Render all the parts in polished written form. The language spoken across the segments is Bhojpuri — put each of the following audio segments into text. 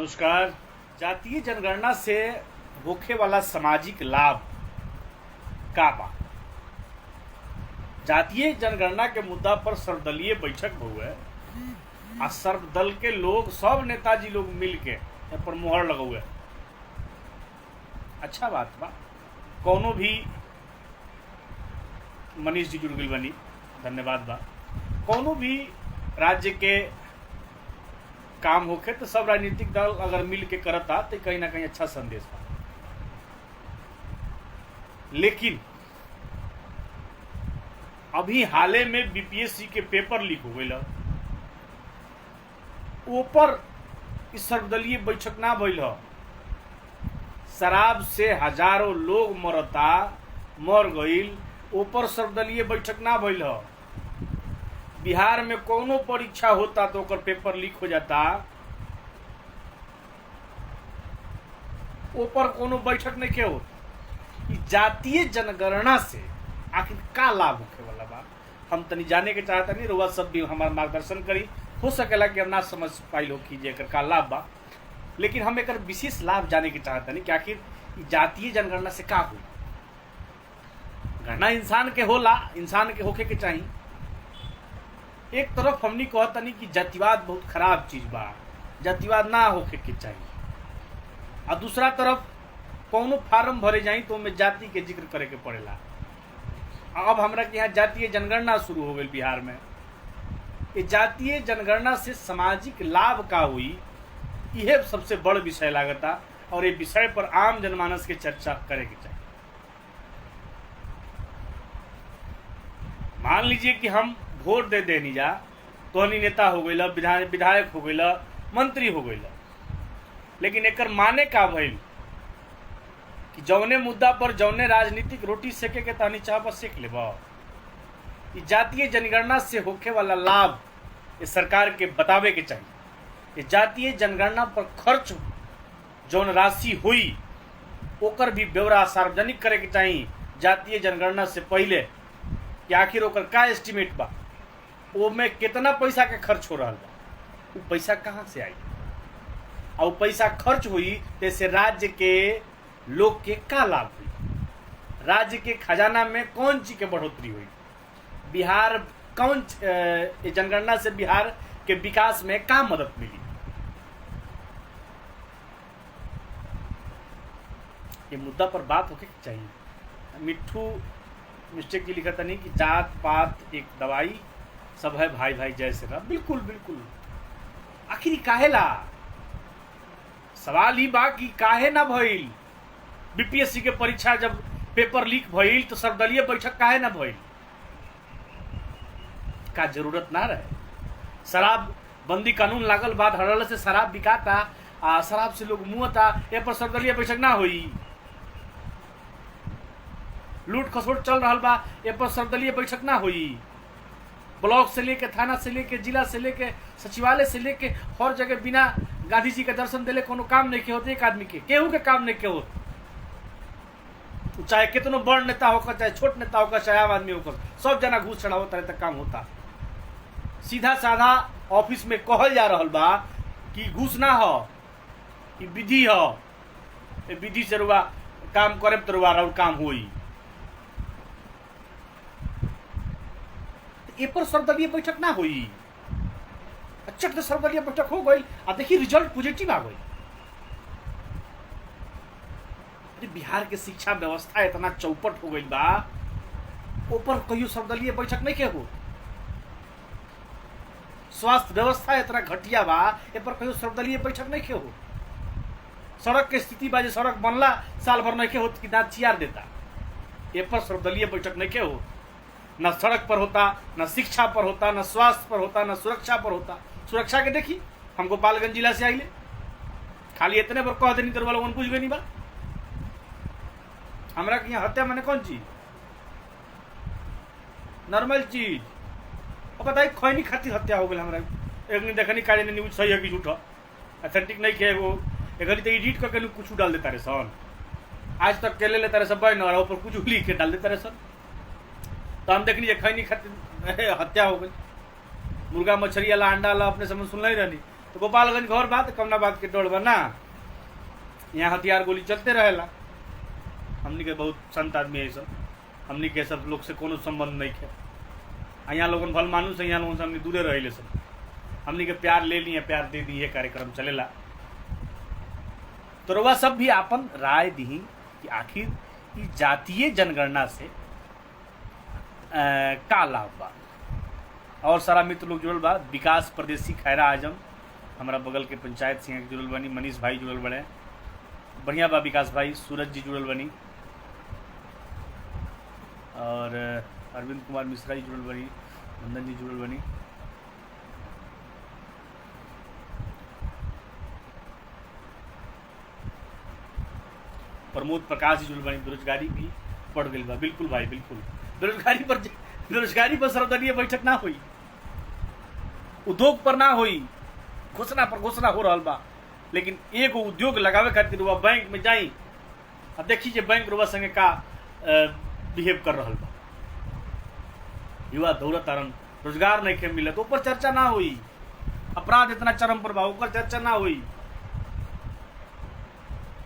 नमस्कार। जातीय जनगणना से होखे वाला सामाजिक लाभ का बा? जातीय जनगणना के मुद्दा पर सर्वदलीय बैठक हुए आ सर्वदल के लोग सब नेताजी लोग मिल के ए पर मुहर लगौए। अच्छा बात बा। कौनो भी मनीष जी जुड़ गई बनी, धन्यवाद बा। कौनो भी राज्य के काम होखे तो सब राजनीतिक दल अगर मिल के करता तो कहीं ना कहीं अच्छा संदेश बा। लेकिन अभी हाले में बीपीएससी के पेपर लीक हो गई, ऊपर इस सर्वदलीय बैठक ना भइल ह। शराब से हजारों लोग मर गईल, ऊपर सर्वदलीय बैठक ना भइल ह। बिहार में कोनो परीक्षा होता तो ओकर पेपर लीक हो जाता, ऊपर कोनो बैठक नहीं के हो। जातीय जनगणना से आखिर का लाभ होखे वाला बा, हम तनी जाने के चाहता नहीं। रउआ सब भी हमार मार्गदर्शन करी। हो सकेला कि हम ना समझ पाइल हो कि एकर का लाभ बा, लेकिन हम एकर विशेष लाभ जाने के चाहता नहीं कि आखिर जातीय जनगणना से का हुई। गणना इंसान के होला, इंसान के होखे के चाहिए। एक तरफ हमनी कहतनी कि जातिवाद बहुत खराब चीज बा, जातिवाद ना होखे के चाहिए, और दूसरा तरफ कौनो फार्म भरे जाई तो उनमें जाति के जिक्र करे के पड़ेला। अब हमरा के यहाँ जातीय जनगणना शुरू हो गई बिहार में। ये जातीय जनगणना से सामाजिक लाभ का हुई, यह सबसे बड़ विषय लागता, और ये विषय पर आम जनमानस के चर्चा करे के चाहिए। मान लीजिए कि हम वोट दे देनी जा तो हनी नेता हो गई, विधायक हो गई, मंत्री हो गई, लेकिन एकर माने का भइल कि जौने मुद्दा पर जौने राजनीतिक रोटी सेके के तहनी चाह पर सेक लेब। जातीय जनगणना से होखे वाला लाभ ये सरकार के बतावे के चाहिए। ये जातीय जनगणना पर खर्च जौन राशि हुई ओकर भी ब्यौरा सार्वजनिक करे के चाहिए जातीय जनगणना से पहले, कि आखिर ओकर का एस्टिमेट बा, ओमे कितना पैसा के खर्च हो रहा बा, वो पैसा कहाँ से आई, और पैसा खर्च हुई जैसे राज्य के लोग के का लाभ हुई, राज्य के खजाना में कौन चीज के बढ़ोतरी हुई, बिहार कौन जनगणना से बिहार के विकास में का मदद मिली। ये मुद्दा पर बात होके चाहिए। मिट्ठू मिस्टेक जी लिखा था नहीं कि जात पात एक दवाई, सब है भाई भाई जैसे रहा। बिल्कुल बिल्कुल। आखिर काहेला सवाल ही बा कि काहे ना भइल बीपीएससी के परीक्षा जब पेपर लीक भइल तो सर्वदलीय बैठक काहे ना भइल, का जरूरत ना रहे। शराब बंदी कानून लागल बाद हड़ल से शराब बिकाता, शराब से लोग मुँहता, ए पर सर्वदलीय बैठक ना हुई। लूट खसोट चल रहा बा, ए पर सर्वदलीय बैठक ना हुई। ब्लॉक से लेके थाना से लेके जिला से लेके सचिवालय से लेके हर जगह बिना गांधी जी के दर्शन दिले कोनो काम नहीं के होते। एक आदमी के केहू के काम नहीं के हो, चाहे कितनो बड़ नेता होकर, चाहे छोट नेता होकर, चाहे आम आदमी होकर, सब जना घूस चढ़ा होता रहता, काम होता। सीधा साधा ऑफिस में कहल जा रहा बा कि घूस ना हो, कि विधि हो, विधि से रुआ काम करे तो रुआ काम हुई। ए पर सर्वदलीय बैठक ना हुई, चट सर्वदलीय बैठक हो गई, और देखिए रिजल्ट पॉजिटिव आ गई। बिहार के शिक्षा व्यवस्था इतना चौपट हो गई बा, ऊपर कहियो सर्वदलीय बैठक नहीं के हो। स्वास्थ्य व्यवस्था इतना घटिया बा, ए पर कहियो सर्वदलीय बैठक नहीं के हो। सड़क के स्थिति बा, सड़क बनला साल भर नहीं के हो कि ना चियार देता, ए पर सर्वदलीय बैठक नहीं के हो। न सड़क पर होता, न शिक्षा पर होता, न स्वास्थ्य पर होता, न सुरक्षा पर होता। सुरक्षा के देखी, हम गोपालगंज जिला से आइले, खाली इतने पर कह देनी तो वाला कुछ भी नहीं बा। हमरा के यहाँ हत्या माने कौन चीज, नॉर्मल चीज। अब बताइए खैनी खातिर हत्या हो गई हमरा। एक दिन देखनी काले ने न्यूज सही है कि झूठा, अथेंटिक नहीं के वो एक तो एडिट करके कुछ डाल देता रहे सन। आज तक के ले लेता रहे सब बैनर, ऊपर कुछ लिख के डाल देता रहे सन। तो हम देखनी खैनी खातिर हत्या हो गई। मुर्गा मछली वाला अंडा वाला अपने समझ सुन नहीं रहनी, तो गोपालगंज घर बात कमनाबाद के डोर बना, यहाँ हथियार गोली चलते रहेला। हमनी के बहुत संत आदमी है सब, हमनी के सब लोग से कोनो संबंध नहीं है। यहाँ लोगन भल मानुस है, यहाँ लोगन से हमनी दूरे रहे सब। हमनी के प्यार ले लिए, प्यार दे दी, ये कार्यक्रम चलेला। तो रउआ सब भी आपन राय दी कि आखिर ई जातीय जनगणना से का लाभ बा। और सारा मित्र लोग जुड़ल बा, विकास परदेसी खैरा आजम हमारा बगल के पंचायत से जुड़ल बनी, मनीष भाई जुड़ल बने, बढ़िया बा विकास भाई, सूरज जी जुड़ल बनी, और अरविंद कुमार मिश्रा जी जुड़ल बनी, नंदन जी जुड़ल बनी। प्रमोद प्रकाश जी जुड़ल बनी। बेरोजगारी भी बढ़ गई बा, बिल्कुल भाई बिल्कुल। बेरोजगारी पर सर्वदलीय बैठक ना हुई, उद्योग पर ना हुई, घोषणा पर घोषणा हो रहा बा, लेकिन एगो उद्योग लगावे खातिर रुआ बैंक में जाई अब देखी बैंक रुआ संगे का बिहेव कर रहा बा। युवा दौड़त तारन, रोजगार नहीं के मिले तो ऊपर चर्चा ना हुई। अपराध इतना चरम पर बा, ऊपर चर्चा ना हुई।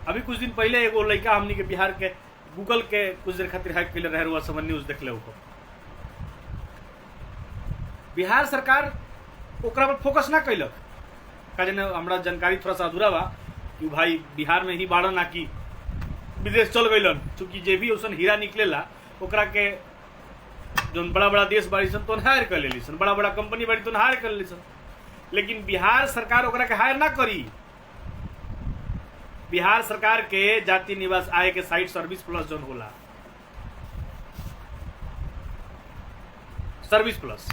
अभी कुछ दिन पहले एगो लड़का हमनी के बिहार के गूगल के कुछ देर खातिर हैक कैले रहे, रुआ सब न्यूज देख ले। बिहार सरकार ओकरा पर फोकस ना कैलक, कहने हमरा जानकारी थोड़ा सा अधूरा बा कि भाई बिहार में ही बाड़न ना कि विदेश चल गइलन। चूंकि जे भी ओसन हीरा निकलेला ओकरा के जो बड़ा बड़ा देश बाड़ी सन तो हायर कर लेली सन, बड़ा बड़ा कंपनी बाड़ी तो हायर कर लेली सन। लेकिन बिहार सरकार ओकरा के हायर ना करी। बिहार सरकार के जाति निवास आय के साइट सर्विस प्लस जोन होला, सर्विस प्लस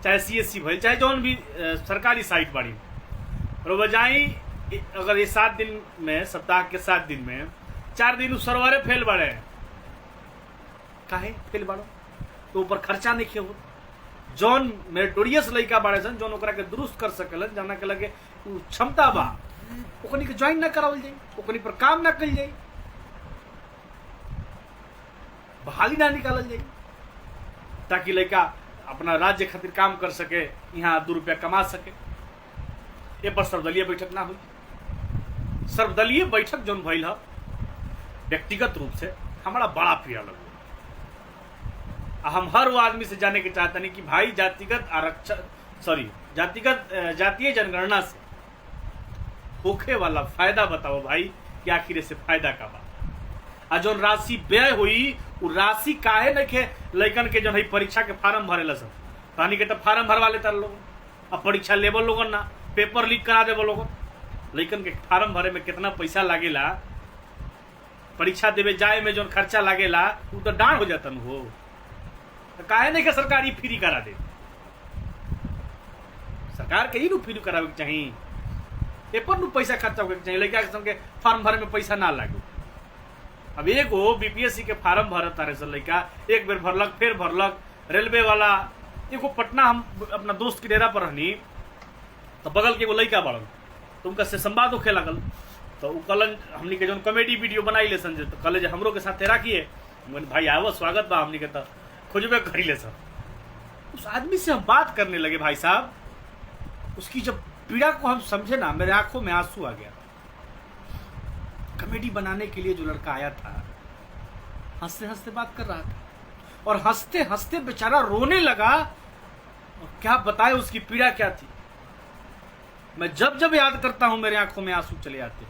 चाहे CSC भइल चाहे जौन भी सरकारी साइट बाड़ी और बजाई, अगर ये 7 दिन में, सप्ताह के 7 दिन में 4 दिन उस सर्वरे फेल बाड़े। काहे फेल बाड़ो? तो ऊपर खर्चा नहीं हो। जौन मेरिटोरियस लड़का बाड़े सन, जौन ओकरा के दुरुस्त कर सकेलन, जाना के लगे क्षमता बा, ओकनी के ज्वाइन ना करावल जाए, ओकनी पर काम ना कल जाए, बहाली ना निकालल जाए, ताकि लड़का अपना राज्य खातिर काम कर सके, यहाँ 2 रुपया कमा सके। ये पर सर्वदलीय बैठक ना हुई। सर्वदलीय बैठक जो भइल है व्यक्तिगत रूप से हमारा बड़ा प्रिय लगा। हम हर वो आदमी से जाने के चाहते नहीं कि भाई जातिगत आरक्षण जातीय जनगणना से होखे वाला फायदा बताओ भाई, कि आखिर से फायदा का बा। आ जो राशि व्यय हुई उ राशि काहे नहीं के लइकन के जो है परीक्षा के फार्म भरेला सब, पानी के तो फार्म भरवा लेता लोग, अब परीक्षा लेवल लोगन ना, पेपर लीक करा देवल लोगन। लइकन के फार्म भरे में कितना पैसा लागेला, परीक्षा देवे जाए में जो खर्चा लागेला वो तो डांड हो जाता हो। तो काहे नहीं के सरकार ये फ्री करा दे? सरकार के ही फ्री करावे के चाहिए, पेपर नु पैसा खर्चा होके चाहिए, लड़का के फार्म भरे में पैसा ना लागे। अब एगो BPSC के फार्म भरत तारे से लड़का, एक बेर भरलक फिर भरलक। रेलवे वाला एगो पटना, हम अपना दोस्त के डेरा पर रहनी तो बगल के एगो लड़का बढ़ल, तो उनका से संवाद होखे लगल। तो उ कलन हमनी के जो कॉमेडी वीडियो बनाई ले सन, तो कल हमरो के साथ राखिए। भाई आवो, स्वागत बा, हमनी के तो खोजबे करी ले सब। उस आदमी से हम बात करने लगे भाई साहब, उसकी जब पीड़ा को हम समझे ना, मेरे आंखों में आंसू आ गया। कॉमेडी बनाने के लिए जो लड़का आया था, हंसते हंसते बात कर रहा था, और हंसते हंसते बेचारा रोने लगा। और क्या बताए उसकी पीड़ा क्या थी। मैं जब जब याद करता हूं मेरे आंखों में आंसू चले आते।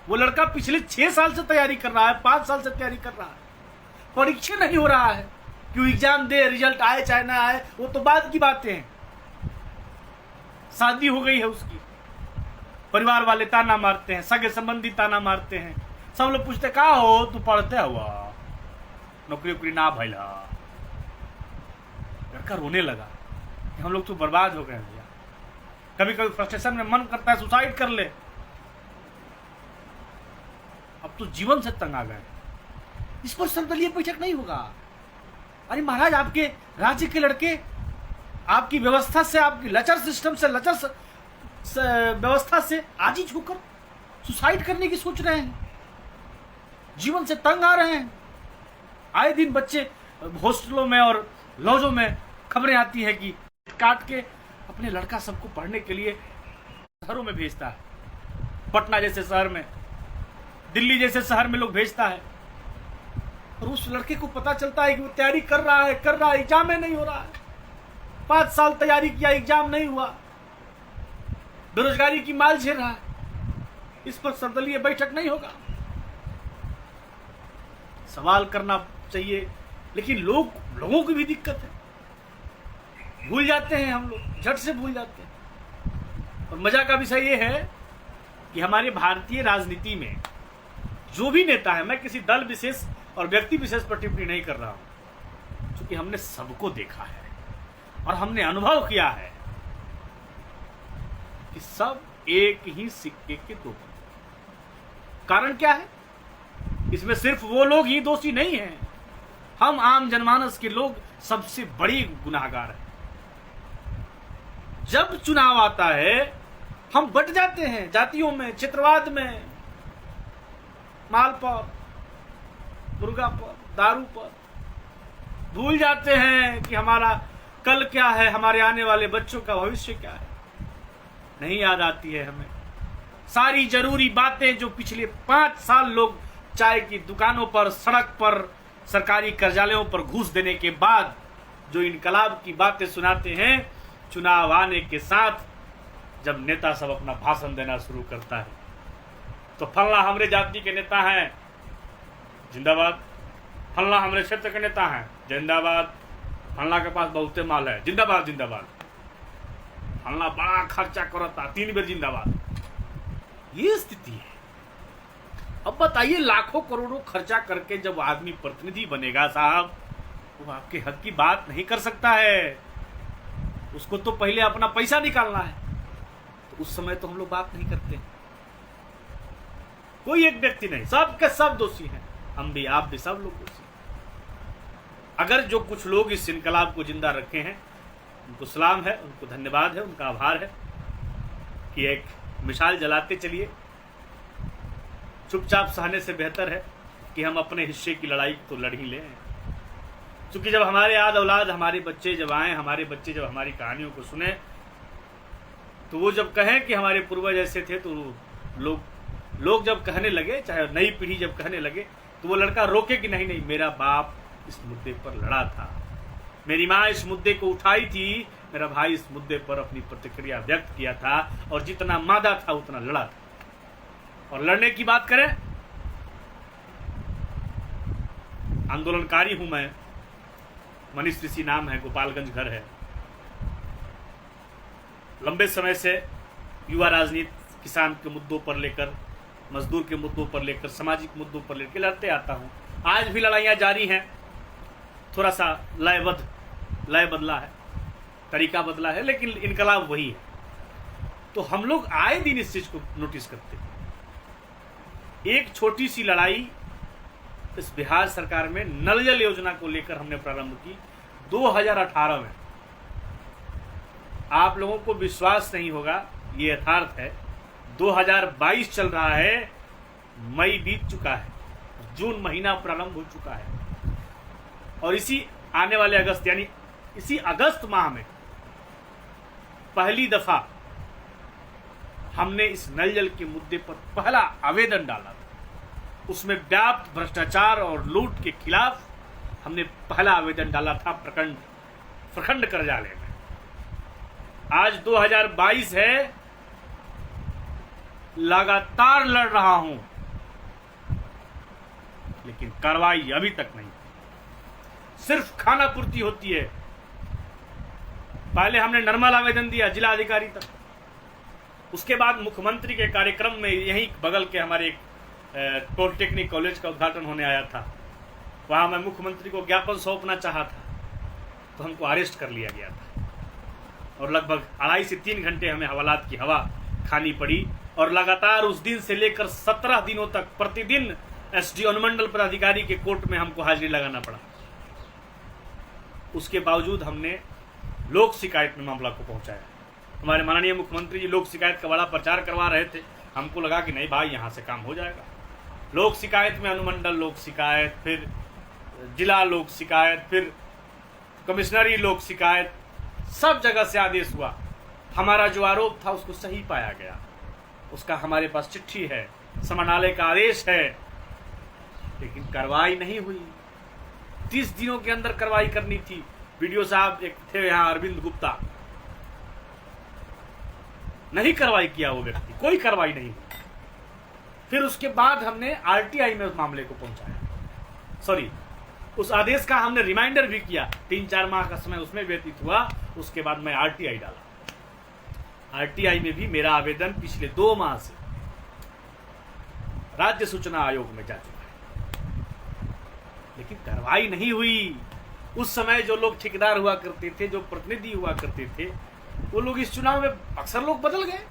वो लड़का पिछले 6 साल से तैयारी कर रहा है, 5 साल से तैयारी कर रहा है, परीक्षा नहीं हो रहा है। क्यों एग्जाम दे, रिजल्ट आए चाहे ना आए वो तो बाद की बातें हैं। शादी हो गई है उसकी, परिवार वाले ताना मारते हैं, सगे संबंधी ताना मारते हैं, सब लोग पूछते का हो तू पढ़ते हुआ, नौकरी वोकरी ना भइला। लड़का रोने लगा कि हम लोग तो बर्बाद हो गए भैया। कभी कभी फ्रस्ट्रेशन में मन करता है सुसाइड कर ले, अब तो जीवन से तंग आ गए। इस पर सर्वदलीय बैठक नहीं होगा। अरे महाराज, आपके राज्य के लड़के आपकी व्यवस्था से, आपकी लचर सिस्टम से, लचर व्यवस्था से आजीज होकर सुसाइड करने की सोच रहे हैं, जीवन से तंग आ रहे हैं। आए दिन बच्चे हॉस्टलों में और लॉजों में खबरें आती है कि काट के अपने लड़का सबको पढ़ने के लिए शहरों में भेजता है, पटना जैसे शहर में, दिल्ली जैसे शहर में लोग भेजता है। और उस लड़के को पता चलता है कि वो तैयारी कर रहा है, एग्जाम में नहीं हो रहा है, 5 साल तैयारी किया, एग्जाम नहीं हुआ, बेरोजगारी की माल झेल रहा है। इस पर सर्वदलीय बैठक नहीं होगा। सवाल करना चाहिए, लेकिन लोगों की भी दिक्कत है, भूल जाते हैं, हम लोग झट से भूल जाते हैं। और मजा का विषय यह है कि हमारे भारतीय राजनीति में जो भी नेता है, मैं किसी दल विशेष और व्यक्ति विशेष पर टिप्पणी नहीं कर रहा हूं, क्योंकि हमने सबको देखा है और हमने अनुभव किया है कि सब एक ही सिक्के के दो पहलू। कारण क्या है? इसमें सिर्फ वो लोग ही दोषी नहीं हैं, हम आम जनमानस के लोग सबसे बड़ी गुनाहगार हैं। जब चुनाव आता है हम बट जाते हैं जातियों में, क्षेत्रवाद में, माल पर, मुर्गा पर, दारू पर, भूल जाते हैं कि हमारा कल क्या है, हमारे आने वाले बच्चों का भविष्य क्या है। नहीं याद आती है हमें सारी जरूरी बातें जो पिछले 5 साल लोग चाय की दुकानों पर, सड़क पर, सरकारी कार्यालयों पर घूस देने के बाद जो इनकलाब की बातें सुनाते हैं। चुनाव आने के साथ जब नेता सब अपना भाषण देना शुरू करता है तो फलना हमरे जाति के नेता हैं, जिंदाबाद, फलना हमरे क्षेत्र के नेता हैं, जिंदाबाद, फलना के पास बहुते माल है, जिंदाबाद जिंदाबाद, फलना बड़ा खर्चा करता, 3 बेर जिंदाबाद। ये स्थिति है। अब बताइए, लाखों करोड़ों खर्चा करके जब आदमी प्रतिनिधि बनेगा साहब, वो आपके हक की बात नहीं कर सकता है, उसको तो पहले अपना पैसा निकालना है। तो उस समय तो हम लोग बात नहीं करते। कोई एक व्यक्ति नहीं, सब के सब दोषी हैं, हम भी, आप भी, सब लोग दोषी। अगर जो कुछ लोग इस इनकलाब को जिंदा रखे हैं, उनको सलाम है, उनको धन्यवाद है, उनका आभार है कि एक मिसाल जलाते चलिए। चुपचाप सहने से बेहतर है कि हम अपने हिस्से की लड़ाई तो लड़ ही लें। क्योंकि जब हमारे याद औलाद, हमारे बच्चे जब आए, हमारे बच्चे जब हमारी कहानियों को सुने, तो वो जब कहें कि हमारे पूर्वज ऐसे थे, तो लोग जब कहने लगे, चाहे नई पीढ़ी जब कहने लगे, तो वो लड़का रोके कि नहीं नहीं, मेरा बाप इस मुद्दे पर लड़ा था, मेरी माँ इस मुद्दे को उठाई थी, मेरा भाई इस मुद्दे पर अपनी प्रतिक्रिया व्यक्त किया था, और जितना मादा था उतना लड़ा था। और लड़ने की बात करें, आंदोलनकारी हूं मैं, मनीष ऋषि नाम है, गोपालगंज घर है। लंबे समय से युवा राजनीति, किसान के मुद्दों पर लेकर, मजदूर के मुद्दों पर लेकर, सामाजिक मुद्दों पर लेकर लड़ते आता हूं। आज भी लड़ाइयां जारी हैं, थोड़ा सा लय बदला है, तरीका बदला है, लेकिन इनकलाब वही है। तो हम लोग आए दिन इस चीज को नोटिस करते हैं। एक छोटी सी लड़ाई इस बिहार सरकार में नल जल योजना को लेकर हमने प्रारंभ की 2018 में। आप लोगों को विश्वास नहीं होगा, ये यथार्थ है। 2022 चल रहा है, मई बीत चुका है, जून महीना प्रारंभ हो चुका है, और इसी आने वाले अगस्त, यानी इसी अगस्त माह में पहली दफा हमने इस नल जल के मुद्दे पर पहला आवेदन डाला था। उसमें व्याप्त भ्रष्टाचार और लूट के खिलाफ हमने पहला आवेदन डाला था प्रखंड कार्यालय में। आज 2022 है, लगातार लड़ रहा हूं, लेकिन कार्रवाई अभी तक नहीं, सिर्फ खाना पूर्ति होती है। पहले हमने नॉर्मल आवेदन दिया जिला अधिकारी तक, उसके बाद मुख्यमंत्री के कार्यक्रम में यहीं बगल के हमारे एक पॉलिटेक्निक कॉलेज का उद्घाटन होने आया था, वहां मैं मुख्यमंत्री को ज्ञापन सौंपना चाहा था, तो हमको अरेस्ट कर लिया गया था, और लगभग 2.5 से 3 घंटे हमें हवालात की हवा खानी पड़ी। और लगातार उस दिन से लेकर 17 दिनों तक प्रतिदिन एसडी अनुमंडल पदाधिकारी के कोर्ट में हमको हाजिरी लगाना पड़ा। उसके बावजूद हमने लोक शिकायत में मामला को पहुंचाया। हमारे माननीय मुख्यमंत्री जी लोक शिकायत का बड़ा प्रचार करवा रहे थे, हमको लगा कि नहीं भाई, यहाँ से काम हो जाएगा। लोक शिकायत में अनुमंडल लोक शिकायत, फिर जिला लोक शिकायत, फिर कमिश्नरी लोक शिकायत, सब जगह से आदेश हुआ, हमारा जो आरोप था उसको सही पाया गया, उसका हमारे पास चिट्ठी है, समाहरणालय का आदेश है, लेकिन कार्रवाई नहीं हुई। 30 दिनों के अंदर कार्रवाई करनी थी। वीडियो साहब एक थे यहाँ, अरविंद गुप्ता, नहीं कार्रवाई किया वो व्यक्ति, कोई कार्रवाई नहीं हुई। फिर उसके बाद हमने आरटीआई में उस मामले को पहुंचाया, सॉरी उस आदेश का हमने रिमाइंडर भी किया। 3-4 माह का समय उसमें व्यतीत हुआ। उसके बाद मैं आरटीआई डाला। आरटीआई में भी मेरा आवेदन पिछले 2 माह से राज्य सूचना आयोग में जा चुका है, लेकिन कार्रवाई नहीं हुई। उस समय जो लोग ठेकेदार हुआ करते थे, जो प्रतिनिधि हुआ करते थे, वो लोग इस चुनाव में अक्सर लोग बदल गए।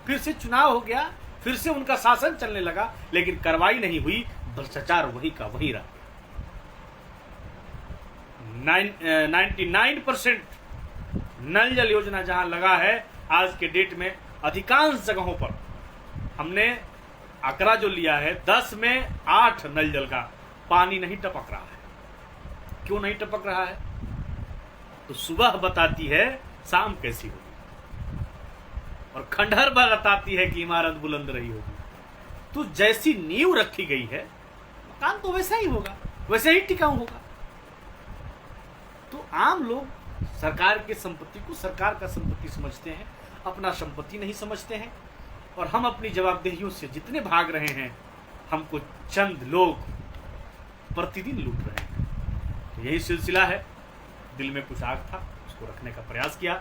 फिर से चुनाव हो गया, फिर से उनका शासन चलने लगा, लेकिन कार्रवाई नहीं हुई। भ्रष्टाचार वही का वही रहा। 99% नल जल योजना जहां लगा है, आज के डेट में अधिकांश जगहों पर हमने आंकड़ा जो लिया है, 10 में 8 नल जल का पानी नहीं टपक रहा है। क्यों नहीं टपक रहा है? तो सुबह बताती है शाम कैसी होगी, और खंडहर बताती है कि इमारत बुलंद रही होगी। तो जैसी नींव रखी गई है, मकान तो वैसा ही होगा, वैसे ही टिकाऊ होगा। तो आम लोग सरकार की संपत्ति को सरकार का संपत्ति समझते हैं, अपना संपत्ति नहीं समझते हैं, और हम अपनी जवाबदेहियों से जितने भाग रहे हैं, हमको चंद लोग प्रतिदिन लूट रहे हैं। तो यही सिलसिला है। दिल में कुछ आग था, उसको रखने का प्रयास किया।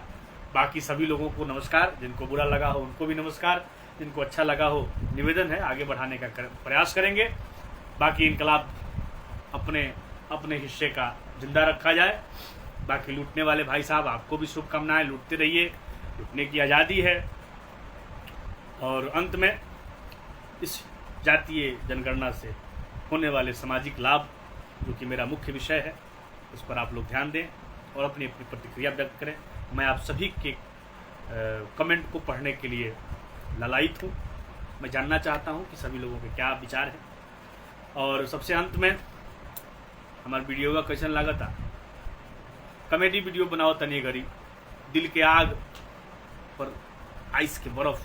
बाकी सभी लोगों को नमस्कार, जिनको बुरा लगा हो उनको भी नमस्कार, जिनको अच्छा लगा हो निवेदन है आगे बढ़ाने का प्रयास करेंगे। बाकी इनकलाब अपने अपने हिस्से का जिंदा रखा जाए। बाकी लूटने वाले भाई साहब, आपको भी शुभकामनाएं, लूटते रहिए, लूटने की आज़ादी है। और अंत में इस जातीय जनगणना से होने वाले सामाजिक लाभ, जो कि मेरा मुख्य विषय है, उस पर आप लोग ध्यान दें और अपनी अपनी प्रतिक्रिया व्यक्त करें। मैं आप सभी के कमेंट को पढ़ने के लिए ललायित हूँ। मैं जानना चाहता हूँ कि सभी लोगों के क्या विचार हैं। और सबसे अंत में हमारे वीडियो का कैसन लगा था, कॉमेडी वीडियो बनाओ तनी घड़ी, दिल के आग पर आइस के बर्फ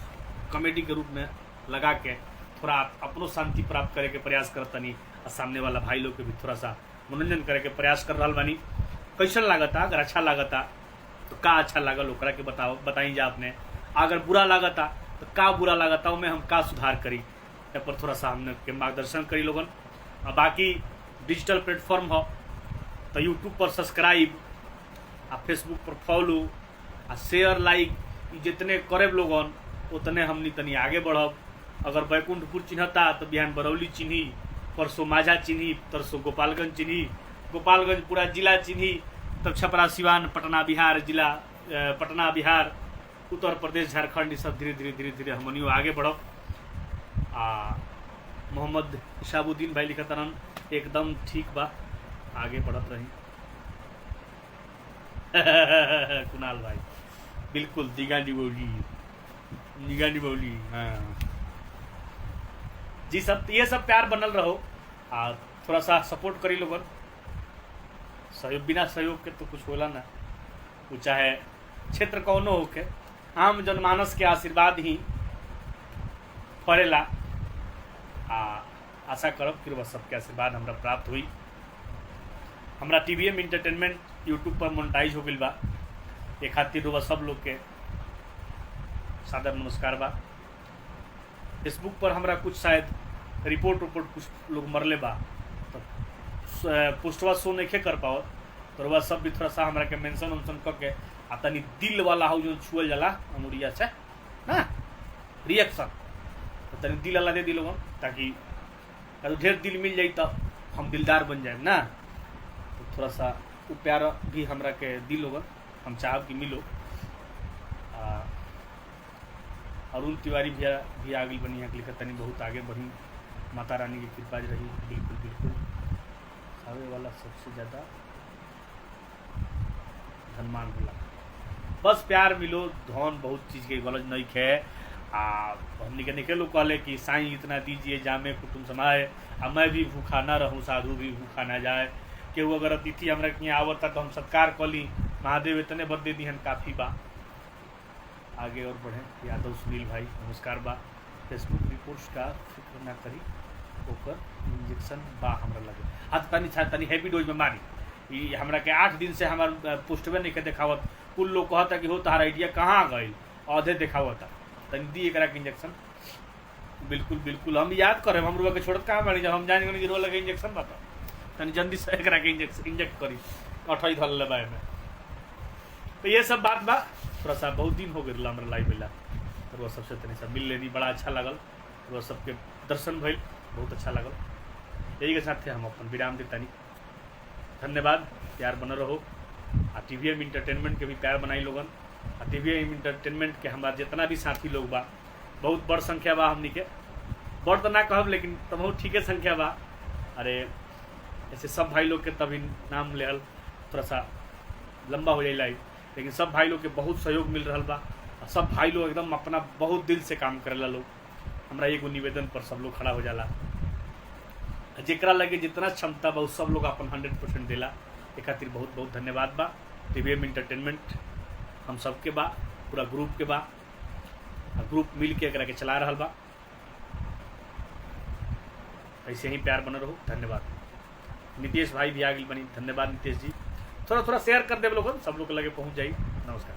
कॉमेडी के रूप में लगा के थोड़ा अपनो शांति प्राप्त करे के प्रयास कर तनी, और सामने वाला भाई लोग के भी थोड़ा सा मनोरंजन करे के प्रयास कर रहा बानी। कैसन लागता? अगर अच्छा लागता तो का अच्छा लागल ओकरा के बताई जा अपने। अगर बुरा लागता तो का बुरा लागता, में हम का सुधार करी, या पर थोड़ा सा हमने के मार्गदर्शन करी लोगन। और बाकी डिजिटल प्लेटफॉर्म हो तो यूट्यूब पर सब्सक्राइब, आ फेसबुक पर फॉलो, आ शेयर लाइक, जितने करे लोगन उतने हमनी तनी आगे बढ़ब। अगर बैकुंठपुर चिन्हता तो बिहान बरौली चिन्ही, परसों माझा चिन्ही, तरसों गोपालगंज चिन्ही, गोपालगंज पूरा जिला चिन्ही, तब छपरा सिवान पटना बिहार जिला, पटना बिहार, उत्तर प्रदेश झारखंड, ये सब धीरे धीरे धीरे धीरे हमनियो आगे बढ़ब। मोहम्मद इशाबुद्दीन भाई लिखा तरन एकदम ठीक बा, आगे बढ़त रही। कुणाल भाई बिल्कुल दिगानी बोली, हाँ जी। सब ये सब प्यार बनल रहो, थोड़ा सा सपोर्ट करी लोगन। सहयोग, बिना सहयोग के तो कुछ होला ना। वो चाहे क्षेत्र कौनो होके, आम जनमानस के आशीर्वाद ही फरेला। आशा करब कि बस सबके आशीर्वाद हमरा प्राप्त हुई। हमरा टीवीएम इंटरटेनमेंट यूट्यूब पर मोनेटाइज हो गई बा, ये खातिर बस सब लोग के सादर नमस्कार बा। फेसबुक पर हमरा कुछ शायद रिपोर्ट कुछ लोग मरले बा, तो पोस्टवा शो नहीं कर पाओ, तो वह सब भी थोड़ा सा हमरा के मेंशन उनसन करके आ तनी दिल वाला हो जो छुअल जाला अमुरिया से ना रिएक्शन, तो तनी दिल वाला दे दी लोगन, ताकि ढेर दिल मिल जाई तो हम दिलदार बन जाए ना। तो थोड़ा सा वो प्यार भी हमरा के दी लोगन, हम चाहब कि मिलो। अरुण तिवारी भी आगे बनी है, लिखा तनी बहुत आगे बढ़ी, माता रानी की कृपा रही। बिल्कुल बिल्कुल, खावे वाला सबसे ज़्यादा धनमान होला, बस प्यार मिलो। धन बहुत चीज़ के गलत नहीं है। हमने के निकल लोग कहले कि साईं इतना दीजिए जामे कुटुम्ब समाए, मैं भी भूखा ना रहूँ, साधु भी भूखा ना जाए। केहू अगर अतिथि हमरा के यहाँ आवता तो हम सत्कार कली, महादेव इतने बर दे दिहन काफ़ी बा। आगे और बढ़े। यादव सुनील भाई नमस्कार बा। फेसबुक रिपोर्ट्स का फिक्र ना करी, ओकर इंजेक्शन बा हमरा लगे। हाँ तनी हैवी डोज में मारी। ये हमरा के 8 दिन से हमार पोस्टवे नहीं के देखावत। कुल लोग कहता कि हो तहार आइडिया कहाँ गई, आधे देखावता। तनी दी एकरा के इंजेक्शन। बिल्कुल बिल्कुल हम याद करे, हम रुआ के छोड़त कहाँ बाड़ी, जब हम जाने कि लगे इंजेक्शन बता तनी जल्दी से एकरा के इंजेक्ट करी। 28 धल ले में। तो ये सब बात बा। थोड़ा सा बहुत दिन हो गए हमरा लाइव मिला, तो वह सबसे तनी सब मिल लेनी, बड़ा अच्छा लगल। वह सबके दर्शन भइल, बहुत अच्छा लगल। यही के साथ हम अपन विराम देतानी। धन्यवाद, प्यार बन रहो। आ TVM इंटरटेनमेंट के भी प्यार बनाई लोगन। आ TVM इंटरटेनमेंट के हमारे जितना भी साथी लोग बा, बहुत बड़ संख्या बा। हमनी के बड़ तो ना कहब, लेकिन तो बहुत ठीक है संख्या बा। अरे ऐसे सब भाई लोग के तभी नाम लेहल थोड़ा सा लंबा हो जाए, लेकिन सब भाई लोग के बहुत सहयोग मिल रहा बा। और सब भाई लोग एकदम अपना बहुत दिल से काम करेला लोग। हमरा एगो निवेदन पर सब लोग खड़ा हो जाला, जेकरा लगे जितना क्षमता बा सब लोग अपन 100% देला। एक खातिर बहुत बहुत धन्यवाद बा। TVM इंटरटेनमेंट हम सबके बा, पूरा ग्रुप के बा। ग्रुप मिल के एकरा के चला रहा बा। ऐसे ही प्यार बन रहो। धन्यवाद। नितेश भाई भी आगे बनी, धन्यवाद नितेश जी। थोड़ा शेयर कर दे लोगन, सब लोग के लगे पहुंच जाई। नमस्कार।